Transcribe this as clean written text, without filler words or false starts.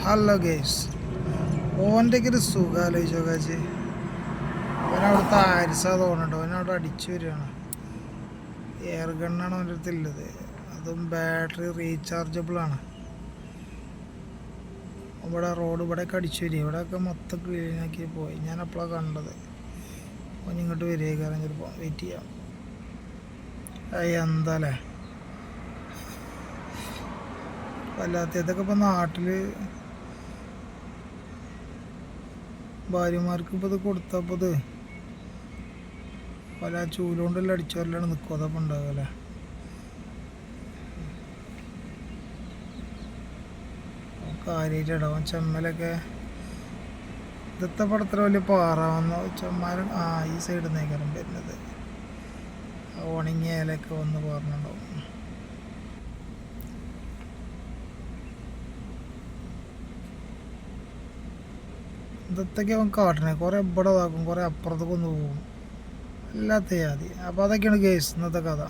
Hello guys, ഓൻ്റെയൊക്കെ ഒരു സുഖം ആലോചിച്ച് നോക്കാച്ച്. അവനവിടുത്തെ ആരിസാ തോന്നുന്നുണ്ട്. അവനവിടെ അടിച്ചു വരികയാണ്. എയർ ഗണ്ണാണ് അവൻ്റെ അടുത്തുള്ളത്. അതും ബാറ്ററി റീചാർജബിളാണ്. ഇവിടെ റോഡ് ഇവിടെയൊക്കെ അടിച്ചു വരിക. ഇവിടെയൊക്കെ മൊത്തം ക്ലീനാക്കി പോയി. ഞാൻ അപ്പോഴാണ് കണ്ടത്. അവൻ ഇങ്ങോട്ട് വരികയാണ് ചിലപ്പോൾ. വെയിറ്റ് ചെയ്യാം. എന്താല്ലേ വല്ലാത്തതൊക്കെ ഇപ്പോൾ നാട്ടിൽ ഭാര്യമാർക്ക് ഇപ്പോൾ ഇത് കൊടുത്തപ്പോൾ ഇത് പല ചൂലുകൊണ്ടെല്ലാം അടിച്ചവരെല്ലാം നിൽക്കും. അതപ്പോൾ ഉണ്ടാവുമല്ലേ. കാര്യമായിട്ട് ഇടാവും ചെമ്മലൊക്കെ ഇന്നത്തെ പടത്തിൽ വലിയ പാറാവുന്ന ചെമ്മാരൻ. ഈ സൈഡിൽ നിന്നേക്കാരം വരുന്നത്. ഉണങ്ങിയ ഇലയൊക്കെ വന്ന് പാറിനുണ്ടാവും. ഇതൊക്കെ അവൻ കാട്ടണേ. കുറേ ഇവിടെ ഇതാക്കും, കുറേ അപ്പുറത്തേക്ക് ഒന്ന് പോകും. എല്ലാത്ത ജാതി. അപ്പോൾ അതൊക്കെയാണ് കേസ് ഇന്നത്തെ കഥ.